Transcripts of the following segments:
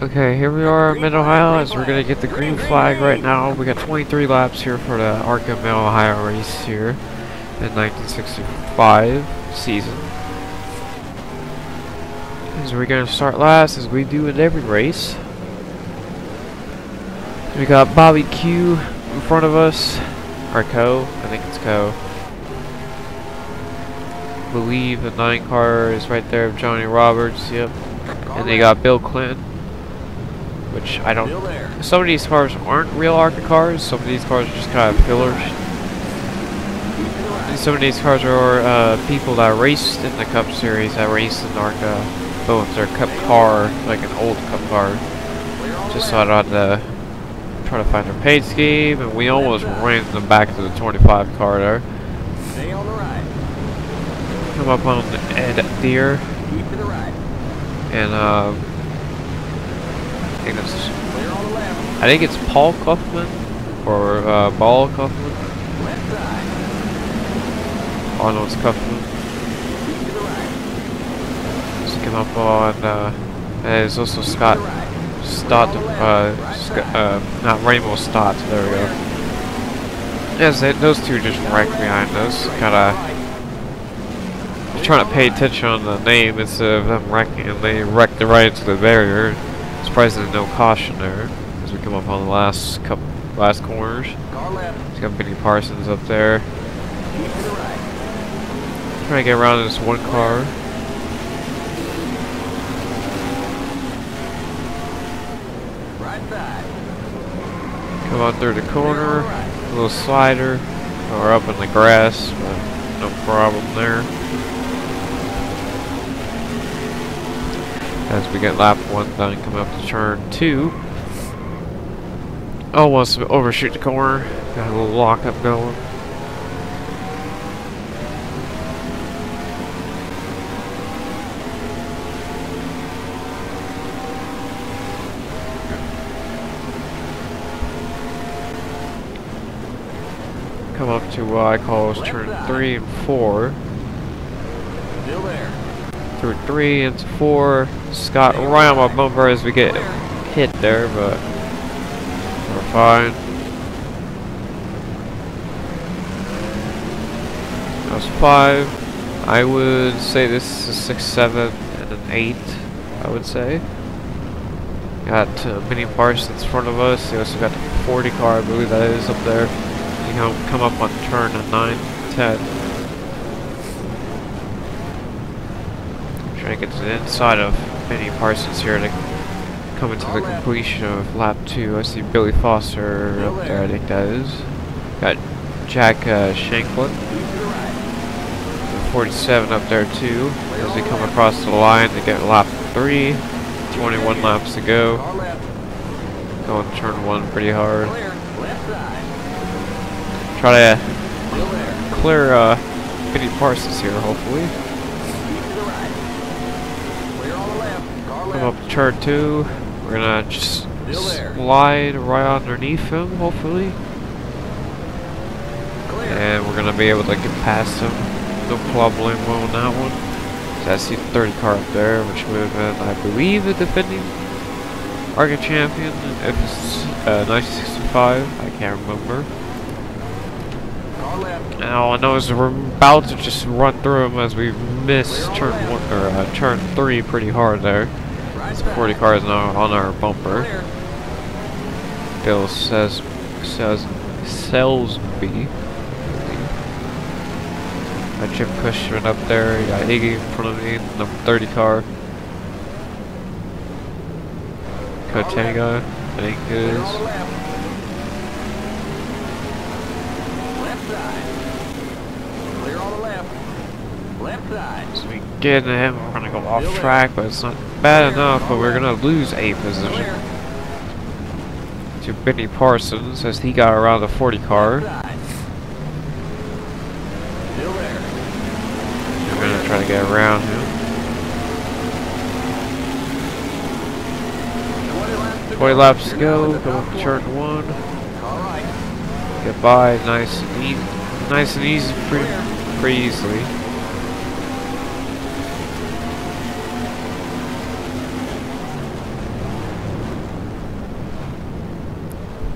Okay, here we are in Mid-Ohio as we're gonna get the green flag right now. We got 23 laps here for the ARCA Mid-Ohio race here in 1965 season. As we're gonna start last as we do in every race. We got Bobby Q in front of us, or Co, I think it's Co. I believe the 9 car is right there of Johnny Roberts, yep. And they got Bill Clinton, which I don't, some of these cars aren't real ARCA cars, some of these cars are just kind of fillers. And some of these cars are people that raced in the Cup Series, that raced in ARCA, but with their Cup car, like an old Cup car. Just so I don't have to try to find their paint scheme, and we almost ran them back to the 25 car there. Come up on Ed Deer, and I think it's Paul Kaufman or Ball Kaufman. Oh no, it's Kaufman. Just come up on, and there's also Scott Stott, not Rainbow Stott. There we go. Yes, those two just wrecked behind us. Kinda trying to pay attention on the name instead of them wrecking, and they wrecked it right into the barrier. Surprised there's no caution there as we come up on the last corners. He's got Benny Parsons up there. Trying to get around this one car. Come out through the corner, a little slider, or up in the grass, but no problem there. As we get lap 1 done, coming up to turn 2. Almost overshoot the corner. Got a little lockup going. Come up to what I call is turn 3 and 4. Still there. Through 3 into 4. Scott right on my bumper as we get hit there, but we're fine. That was 5. I would say this is 6, 7, and an 8. I would say. Got Benny Parsons in front of us. They also got the 40 car, I believe that is up there. You know, come up on turn 9, 10. Trying to get to the inside of Benny Parsons here to come into the completion of lap 2. I see Billy Foster up there, I think that is. Got Jack Shanklin, 47 up there too, as we come across the line to get lap 3. 21 laps to go. Going turn 1 pretty hard. Try to clear Benny Parsons here, hopefully. Come up to turn 2. We're gonna just slide right underneath him, hopefully. And we're gonna be able to get past him. No problem on that one. So I see the 30 car up there, which would have been, I believe, the defending ARCA champion. If it's 1965, I can't remember. Now I know we're about to just run through him as we miss turn 1 or turn 3 pretty hard there. It's 40 cars now on our bumper. Bill Selsby. Got Jim Cushman up there. You got Iggy in front of me, number 30 car. Kotega, I think it is. So we get into him, we're gonna go off track, but it's not bad enough, but we're gonna lose a position to Benny Parsons as he got around the 40 car. We're gonna try to get around him. 20 laps to go, go up to turn 1. Get by nice and easy, pretty easily.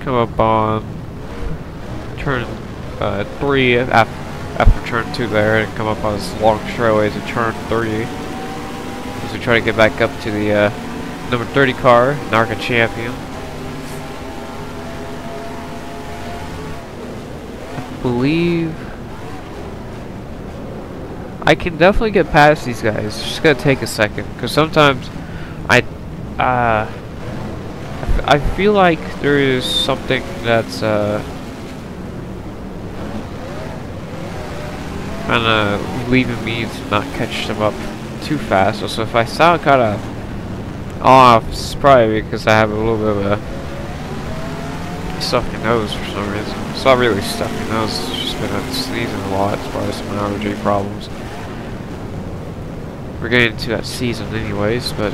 come up on turn 3 after turn 2 there, and come up on this long straightaway to turn 3. As we try to get back up to the number 30 car, NARCA champion. I believe I can definitely get past these guys. It's just gonna take a second, because sometimes I feel like there is something that's kind of leaving me to not catch them up too fast. So if I sound kind of off, it's probably because I have a little bit of a stuffy nose for some reason. It's not really stuffy nose, it's just been sneezing a lot. It's probably some allergy problems. We're getting into that season anyways, but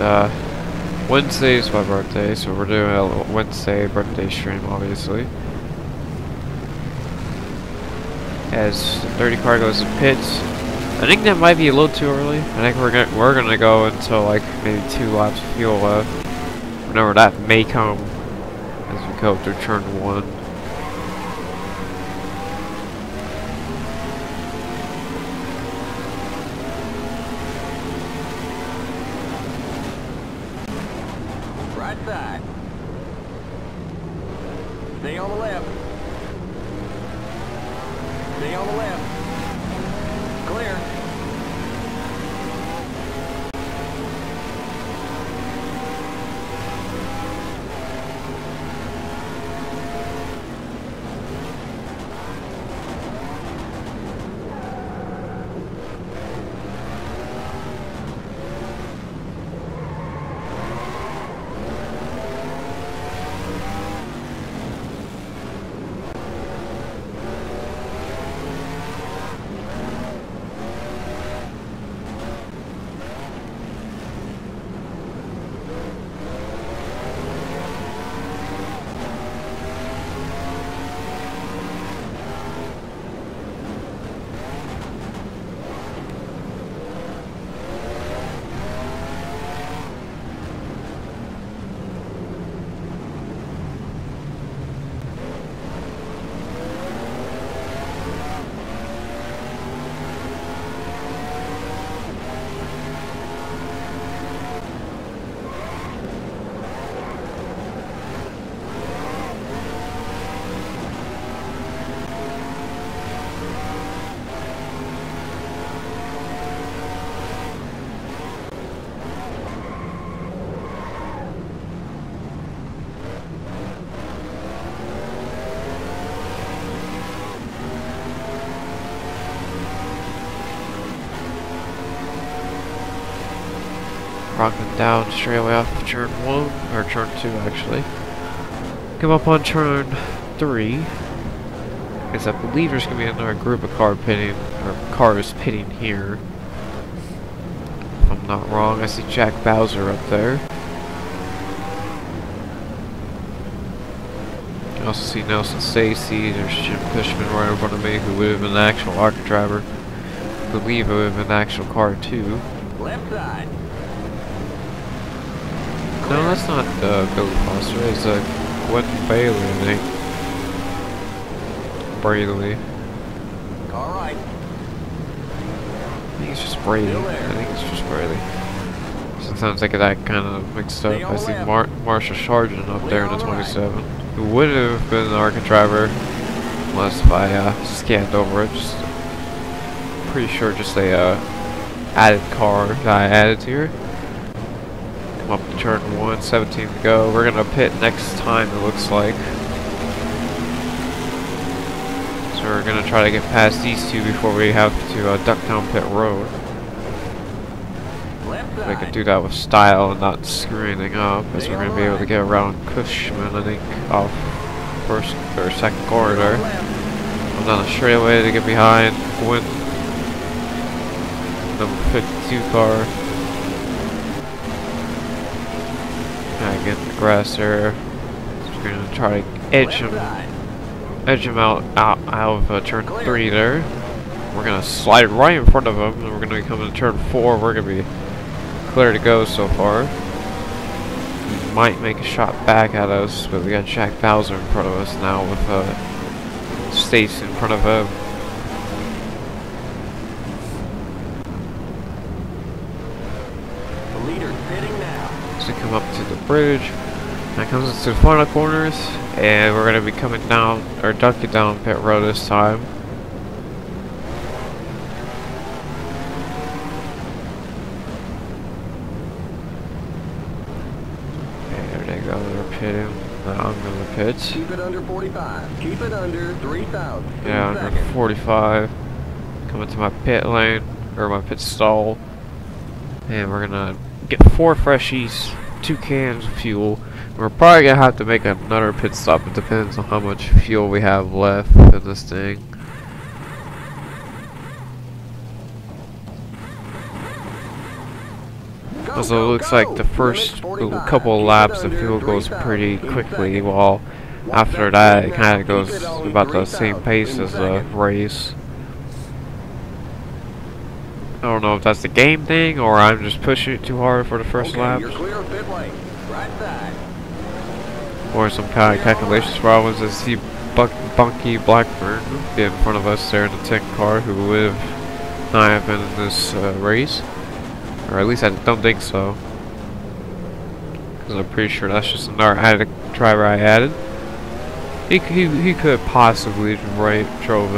Wednesday is my birthday, so we're doing a Wednesday birthday stream, obviously. As the 30 car goes to pits, I think that might be a little too early. I think we're gonna go until like maybe 2 laps of fuel left. Whenever that may come, as we go through turn 1. Right side. Stay on the left. Stay on the left. Clear. Rocking down straight away off of turn 1, or turn 2 actually. Come up on turn 3. Because I believe there's going to be another group of cars pitting here. If I'm not wrong, I see Jack Bowser up there. I also see Nelson Stacy, there's Jim Cushman right in front of me, who would have been an actual ARCA driver. I believe it would have been an actual car too. Left side. No, that's not Billy Foster. It's Gwen Bailey, I think. Braley. All right. I think it's just Brady. I think it's just Brady. Sometimes I get that kind of mixed up. I see Marshall Sargent up there in the 27. Who would have been an ARCA driver unless if I scanned over it. Just pretty sure just a added car that I added here. Up to turn 1, 17 to go. We're gonna pit next time, it looks like. So we're gonna try to get past these two before we have to duck down pit road. If we can do that with style and not screw anything up, as we're gonna be able to get around Cushman, I think, off first or second corridor. I'm down the straightaway to get behind Gwyn, number 52 car. Get the grass there. So we're gonna try to edge him out of turn 3 there. We're gonna slide right in front of him, and we're gonna come into turn 4. We're gonna be clear to go so far. might make a shot back at us, but we got Jack Bowser in front of us now with Stace in front of him. The leader's pitting now. So we come up to the bridge. That comes us to the final corners, and we're gonna be coming down or ducking down pit road this time. Pitting. Now I'm gonna pit. Keep it under 45. Keep it under 3,000. Yeah, under 45. Coming to my pit lane, or my pit stall. And we're gonna get 4 freshies, 2 cans of fuel. We're probably gonna have to make another pit stop. It depends on how much fuel we have left in this thing. So it looks like the first couple of laps the fuel goes pretty quickly, while after that it kind of goes about the same pace as the race. I don't know if that's the game thing or I'm just pushing it too hard for the first lap. Or some kind of calculations problems. I see Bunky Blackburn be in front of us there in the 10 car who would not have been in this race. Or at least I don't think so. Because I'm pretty sure that's just another driver I added. He could possibly drove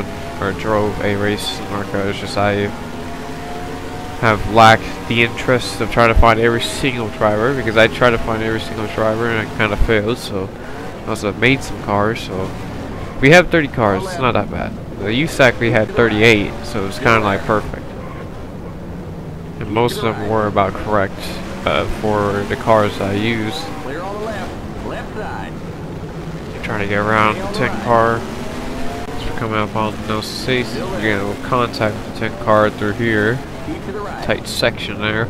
a race in ARCA. It's just I have lacked the interest of trying to find every single driver, because I tried to find every single driver and I kind of failed. So I also made some cars. So we have 30 cars. It's not that bad. The USAC we had 38, so it's kind of like perfect. And most of them were about correct for the cars I used. Clear on the left side. Trying to get around the 10 car. So we're coming up on No Stacy. We're getting a contact with the 10 car through here. Tight section there.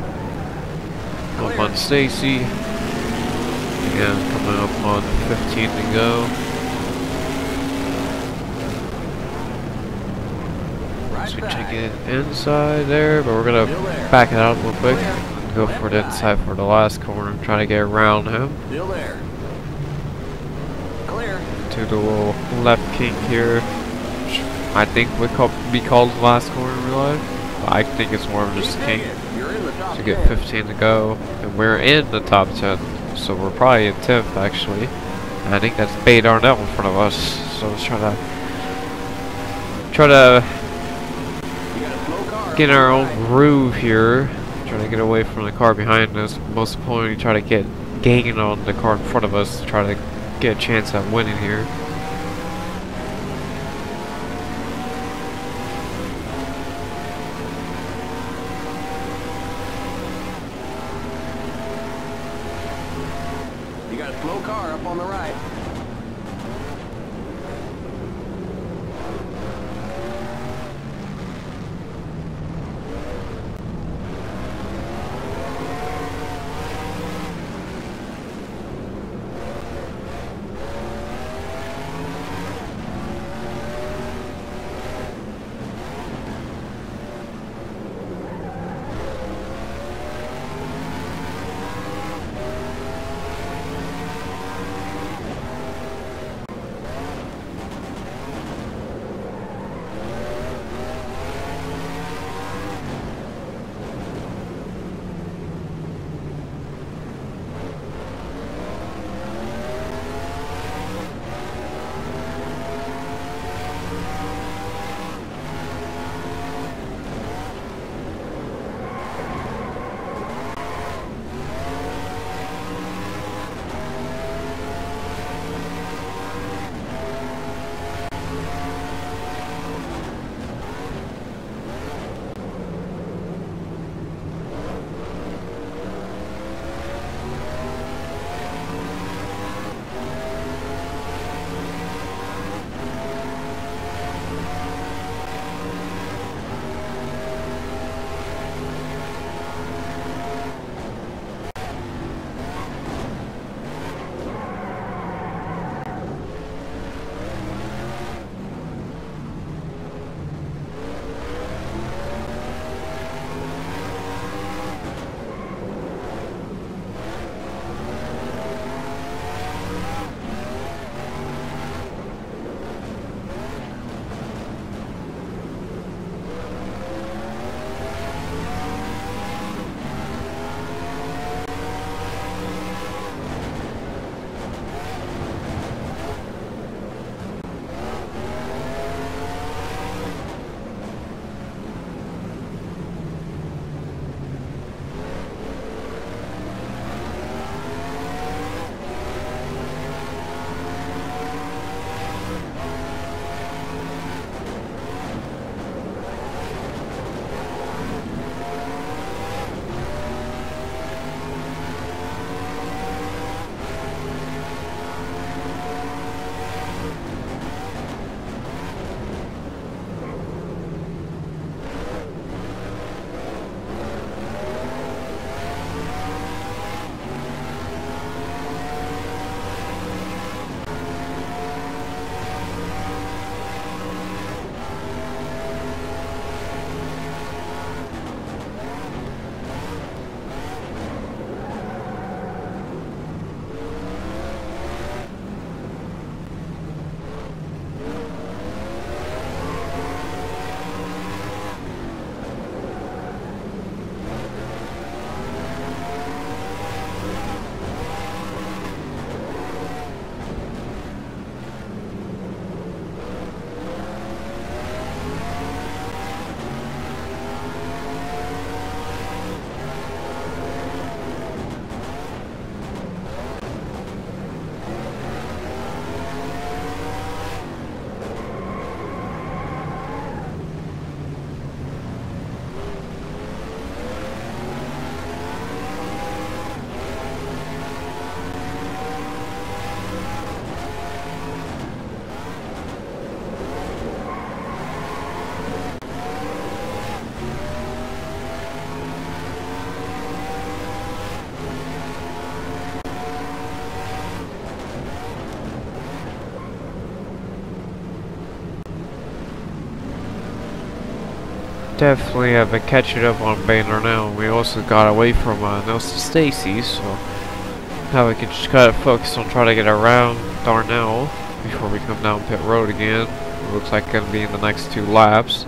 Up on Stacy. Again, coming up on 15 to go. So we check it inside there, but we're gonna back it out real quick and go for the inside for the last corner and try to get around him. Still there. Clear. To the little left kink here, which I think would be called the last corner in real life. But I think it's more of just a kink. To get 15 to go, and we're in the top 10, so we're probably in 10th actually. And I think that's Bay Darnell in front of us. So let's try to get our own groove here, trying to get away from the car behind us. Most importantly, try to get gaining on the car in front of us to try to get a chance at winning here. You got a slow car up on the right. definitely have been catching up on Banner now. We also got away from Nelson Stacy, so now we can just kind of focus on trying to get around Darnell before we come down pit road again. It looks like it's going to be in the next 2 laps.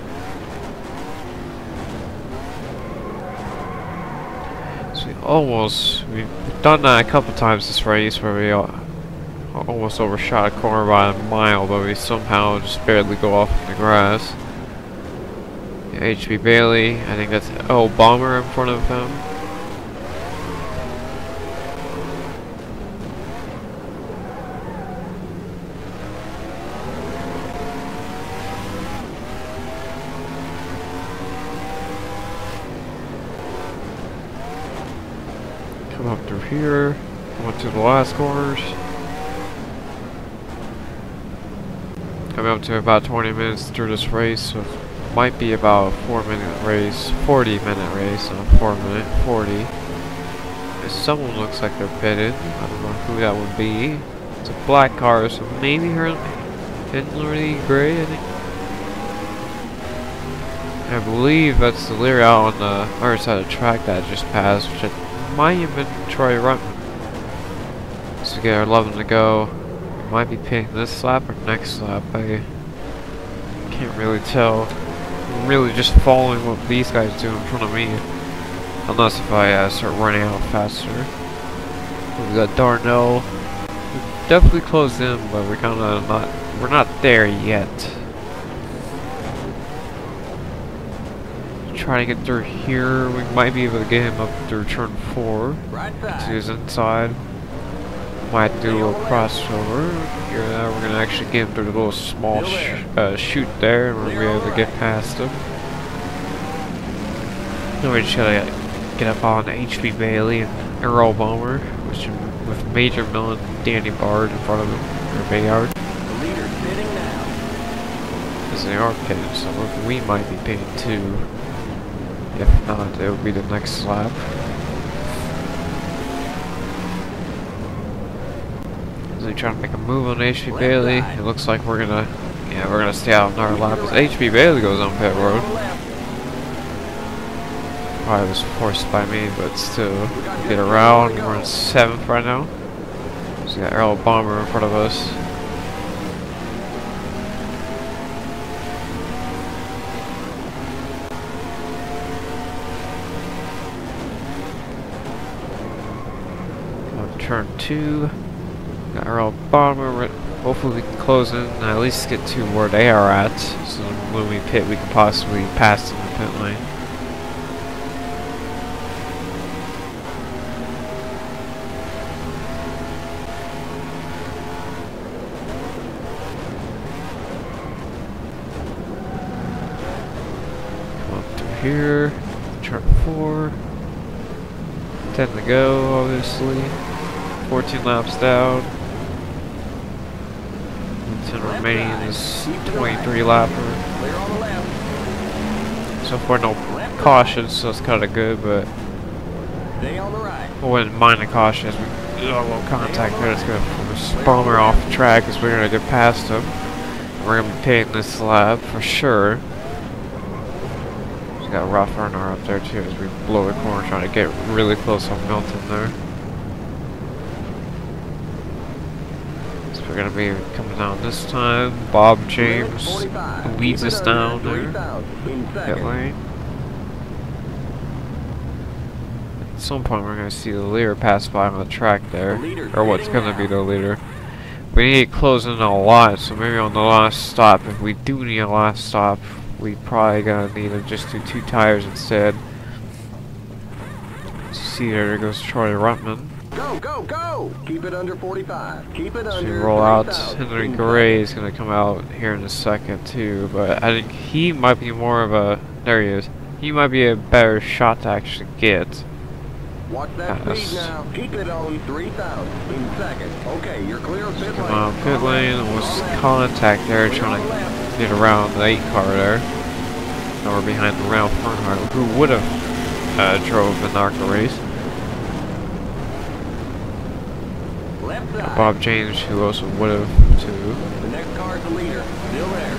So we've done that a couple times this race where we almost overshot a corner by a mile, but we somehow just barely go off in the grass. Yeah, HB Bailey, I think that's Bomber in front of him. Come up through here, come up to the last corners. Coming up to about 20 minutes through this race, so it might be about a 4-minute race, 40-minute race, not 4-minute, 40. And someone looks like they're pitted. I don't know who that would be. It's a black car, so maybe Henry Gray, I think. I believe that's the Lear out on the other side of the track that I just passed, which might have been Troy Runtman. So we get our 11 to go. We might be pitting this lap or next lap. I can't really tell. I'm really just following what these guys do in front of me. Unless if I start running out faster. We got Darnell. We definitely closed in, but we're not there yet. Try to get through here. We might be able to get him up through turn 4 to his inside. Might do a little crossover. Here, we're gonna actually get him through the little small chute there, and we'll be able to get past him. Then we just gotta get up on HB Bailey and Earl Bomber, which with Major Millen and Danny Bard in front of him, or Bayard. The leader's pitting now. Because they are pitting, so we might be pitting too. If not, it will be the next lap. As we try to make a move on HB Bailey, it looks like we're gonna stay out on our lap as HB Bailey goes on pit road. Probably was forced by me, but still get around. We're in 7th right now. So we got Earl Bomber in front of us. Turn 2. Got Earl Bomber. Hopefully we can close in and at least get to where they are at. So when we pit, we can possibly pass them in the pit lane. Come up through here. Turn 4. 10 to go, obviously. 14 laps down. 10 remaining in this 23 lapper. So far no cautions, so it's kind of good, but I wouldn't mind the cautions. We got a little contact there that's going to force Bomber off the track because we're going to get past him. We're going to be pitting this lap for sure. We got Rough Runner up there too as we blow the corner, trying to get really close on Milton there. We're gonna be coming down this time. Bob James leads us down there. Pit lane. At some point we're gonna see the leader pass by on the track there. Or what's gonna be the leader. We need to close in a lot, so maybe on the last stop, if we do need a last stop, we probably gonna need to just do 2 tires instead. See, there goes Troy Runtman. Go, go, go! Keep it under 45. Keep it under. So we roll out. Henry Gray is going to come out here in a second too, but I think he might be more of a. There he is. He might be a better shot to actually get. Watch that speed now. Keep it on 3,000 in seconds. Okay, you're clear of pit lane. Come on, pit lane. Was contact there, trying to get around the 8 car there. Now we're behind Ralph Earnhardt, who would have drove the NARCA race. Bob James, who also would have too. The next car is the leader. Still there.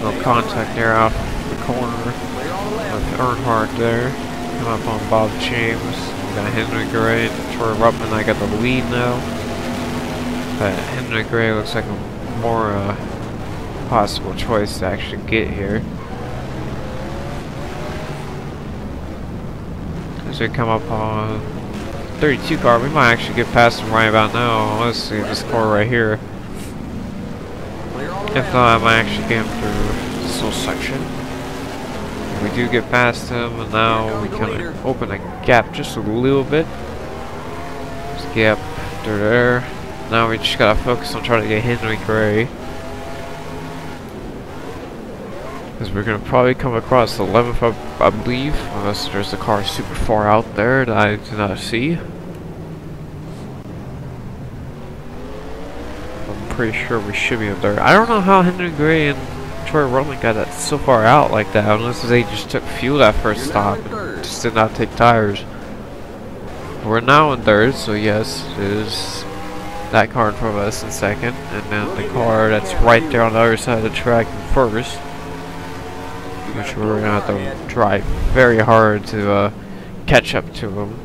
No contact there off the corner Clear on the left. with Earnhardt there. Come up on Bob James. We got Henry Gray and Troy Ruttman. I got the lead now. But Henry Gray looks like a more possible choice to actually get here. As we come up on 32 car, we might actually get past him right about now. Let's see this car right here. If not, I might actually get him through this little section. We do get past him, and now we kind of open a gap just a little bit. There's a gap through there. Now we just gotta focus on trying to get Henry Gray. Because we're gonna probably come across the 11th, I believe, unless there's a car super far out there that I do not see. I'm pretty sure we should be up there. I don't know how Henry Gray and Troy Ruttman got that so far out like that, unless they just took fuel that first stop and just did not take tires. We're now in third, so yes, it is that car in front of us in second, and then the car that's right there on the other side of the track in first, which we're gonna have to try very hard to catch up to them.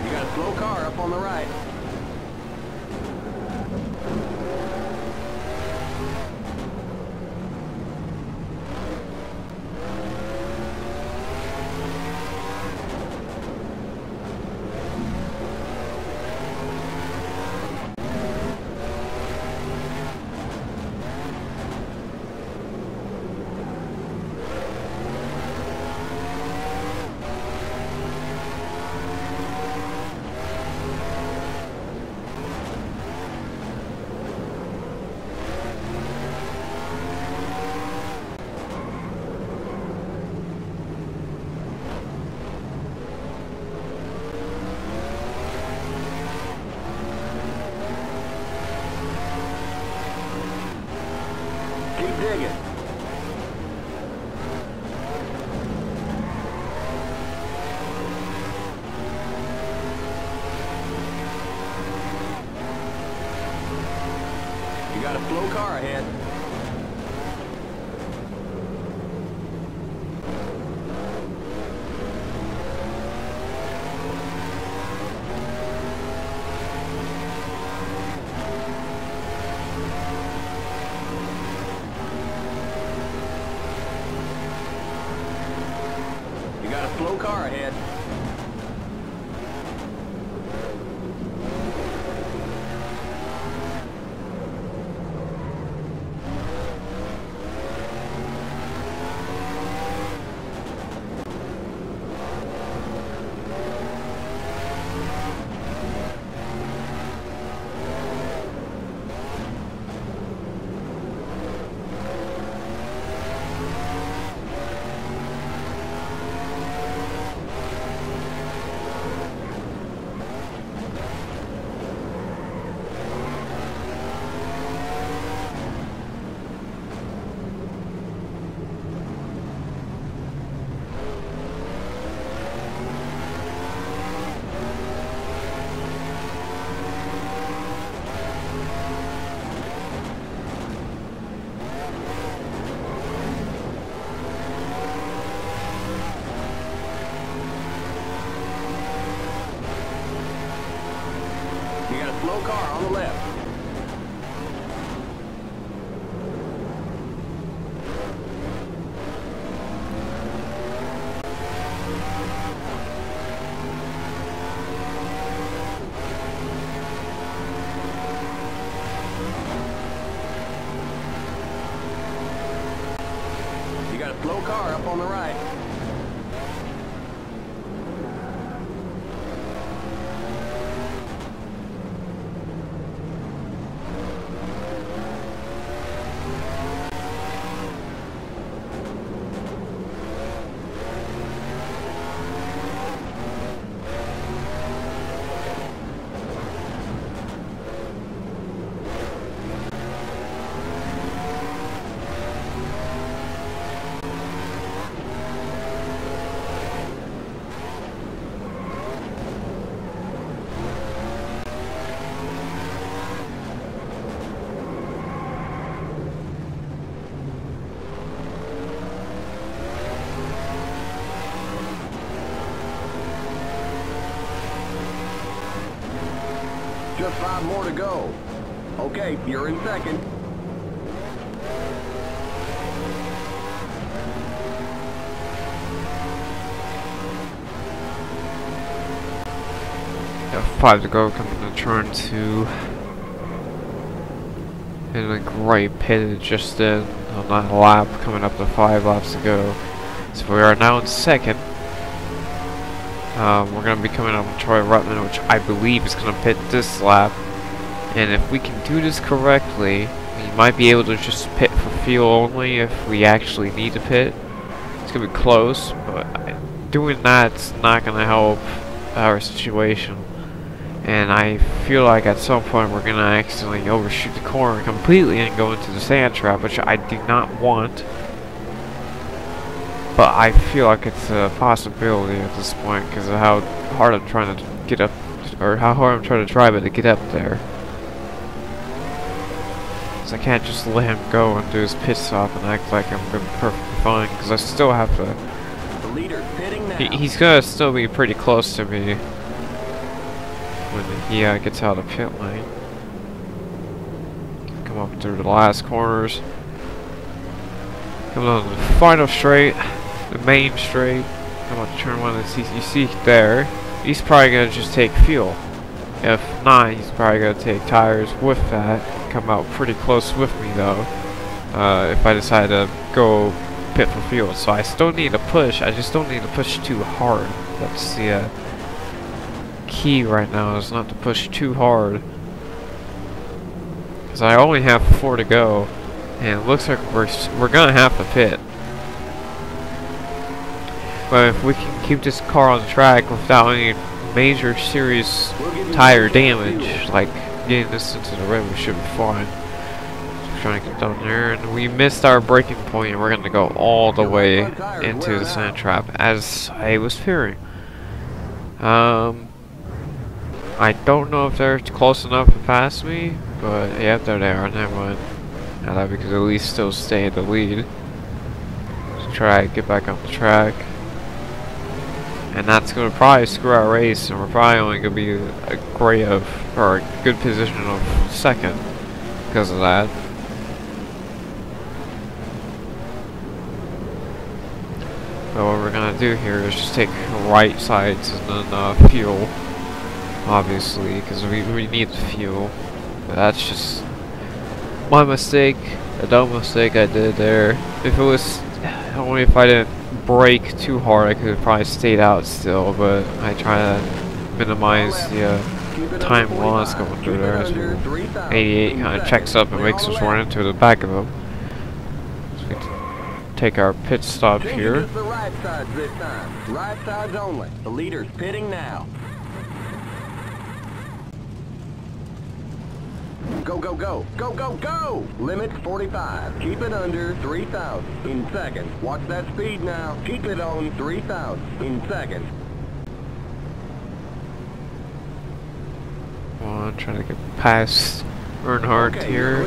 You got a slow car up on the right. Keep digging. You got a slow car ahead. You got a slow car ahead. You got a slow car on the left. You got a slow car up on the right. Just 5 more to go. Okay, you're in second. Got 5 to go, coming to turn 2. And a great pit just in on that lap, coming up to 5 laps to go. So we are now in second. We're going to be coming up with Troy Ruttman, which I believe is going to pit this lap. And if we can do this correctly, we might be able to just pit for fuel only if we actually need to pit. It's going to be close, but doing that's not going to help our situation. And I feel like at some point we're going to accidentally overshoot the corner completely and go into the sand trap, which I do not want. But I feel like it's a possibility at this point because of how hard I'm trying to get up, or how hard I'm trying to drive it to get up there. So I can't just let him go and do his pit stop and act like I'm going to be perfectly fine, because I still have to. The leader's pitting now. He's going to still be pretty close to me when he gets out of pit lane. Come up through the last corners. Coming on the final straight. The main straight. Come on, turn 1 and you see there. He's probably gonna just take fuel. If not, he's probably gonna take tires with that. Come out pretty close with me though. If I decide to go pit for fuel, so I still need to push. I just don't need to push too hard. That's the key right now, is not to push too hard. Because I only have 4 to go, and it looks like we're gonna have to pit. But if we can keep this car on the track without any major serious tire damage, like getting this into the rim, we should be fine. Just trying to get down there, and we missed our braking point, and we're going to go all the way into the sand trap, as I was fearing. I don't know if they're close enough to pass me, but yeah, there they are. Never mind. Now that we could at least still stay in the lead. Let's try to get back on the track. And that's going to probably screw our race, and we're probably only going to be a good position of second because of that. But what we're going to do here is just take right sides and then fuel, obviously, because we need the fuel. But that's just my mistake, a dumb mistake I did there. If it was only if I didn't brake too hard, I could have probably stayed out still, but I try to minimize the time loss going through there. As 88 kind of checks up and makes us run into the back of him. So we take our pit stop here. The right sides this time. Right sides only. The leader's pitting now. Go, go, go. Go, go, go! Limit 45. Keep it under 3,000 in seconds. Watch that speed now. Keep it on 3,000 in seconds. Come on, trying to get past Earnhardt here.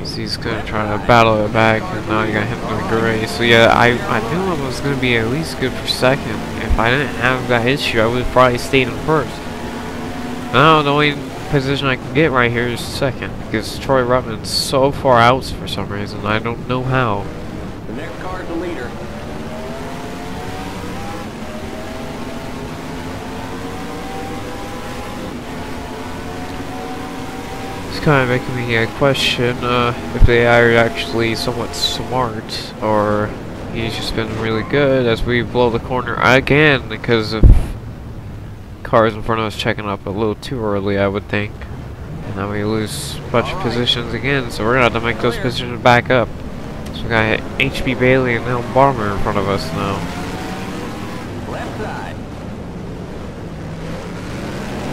So he's gonna try to battle it back, and now he got hit in the gray. So yeah, I knew I was gonna be at least good for second. If I didn't have that issue, I would have probably stayed in first. Now the only position I can get right here is second, because Troy Ruttman's so far out for some reason. I don't know how. The next car is the leader. It's kind of making me question if they are actually somewhat smart, or he's just been really good as we blow the corner again because of cars in front of us checking up a little too early, I would think. And then we lose a bunch of positions again, so we're gonna have to make those positions back up. So we got HB Bailey and Neil Barmer in front of us now. Left side.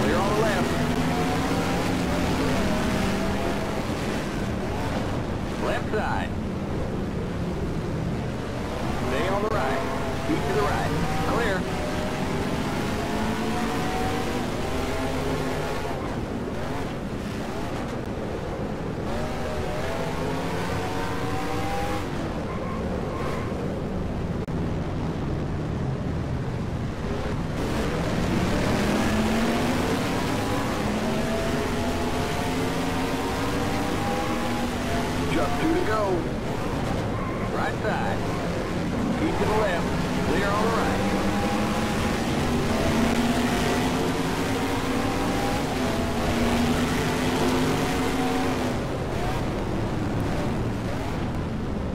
Clear on the left. Left side. Stay on the right. Keep to the right. Clear. go. Right side. Keep to the left. Clear on the right.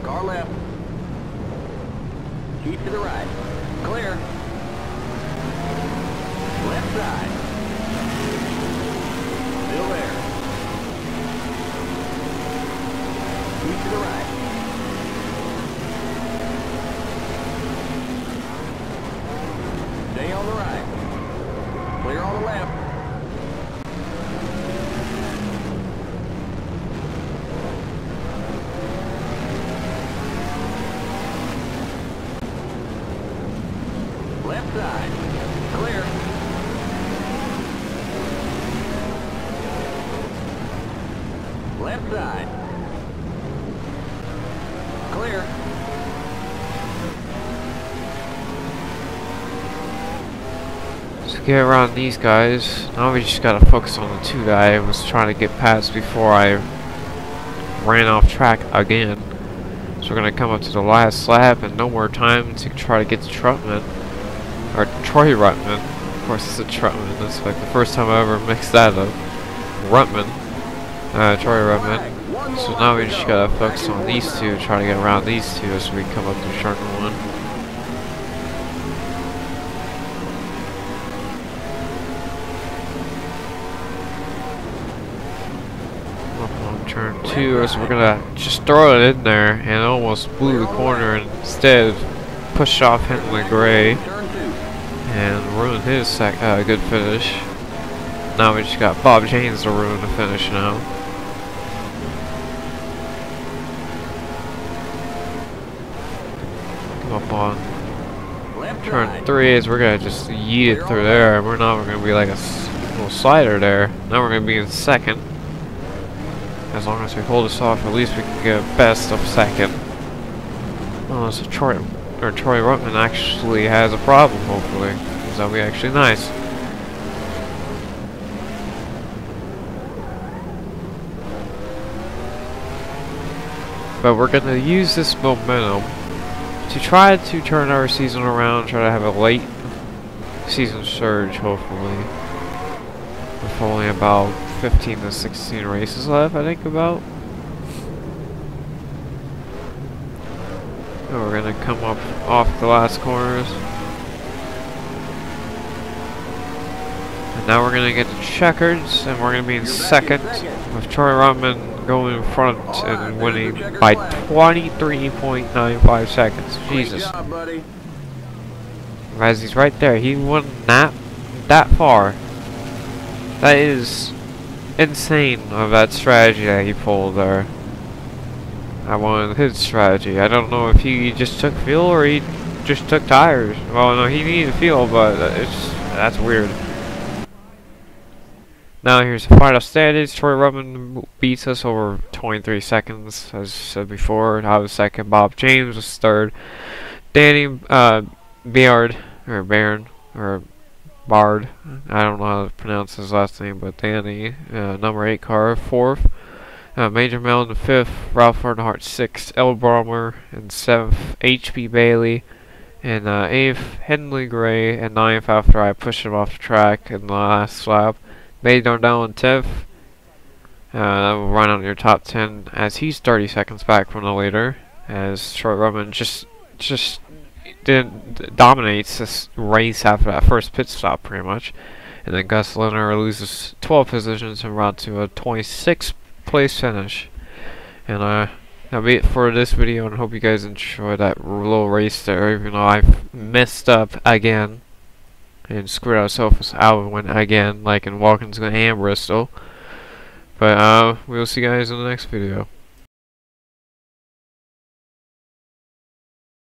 Car left. Keep to the right. Clear. Left side. Still there. Keep to the right. Stay on the right. Clear on the left. Left side. Clear. Left side. Clear. So get around these guys. Now we just gotta focus on the two that I was trying to get past before I ran off track again. So we're gonna come up to the last lap and no more time to try to get to Trutman. Or Troy Ruttman. Of course it's a Trutman. That's like the first time I ever mixed that up. Ruttman. Troy Ruttman. So now we just gotta focus on these two, try to get around these two as we come up to Sharkman 1. Up on turn 2, so we're gonna just throw it in there and almost blew the corner and instead push off Henley Gray and ruin his good finish. Now we just got Bob James to ruin the finish now. Up on turn 3 is we're gonna just yeet it through there. We're not gonna be like a little slider there. Now we're gonna be in second. As long as we hold this off, at least we can get a best of second. Oh, so Troy Ruttman actually has a problem. Hopefully, because that'll be actually nice. But we're gonna use this momentum to try to turn our season around, try to have a late season surge, hopefully. With only about 15 to 16 races left, I think about. And we're gonna come up off the last corners. And now we're gonna get to checkers, and we're gonna be in second, with Troy Ruttman going in front and winning by 23.95 seconds. Jesus. As he's right there, he won that far. That is insane of that strategy that he pulled there. I wanted his strategy. I don't know if he just took fuel or he just took tires. Well, no, he needed fuel, but that's weird. Now here's the final standings. Troy Ruttman beats us over 23 seconds, as said before. I was second. Bob James was third. Danny Bard, I don't know how to pronounce his last name, but Danny, number 8 car, 4th. Major Melton 5th. Ralph Earnhardt 6th. El Brommer in 7th. H.B. Bailey in 8th. Henley Gray in 9th after I pushed him off the track in the last lap. May Darnell in 10th. That will run on your top 10 as he's 30 seconds back from the leader. As Troy Ruttman just dominates this race after that first pit stop pretty much. And then Gus Leonard loses 12 positions and round to a 26th place finish. And that'll be it for this video, and hope you guys enjoyed that little race there, even though I messed up again and screwed ourselves out and went again, like in Watkins and Bristol. But we'll see you guys in the next video.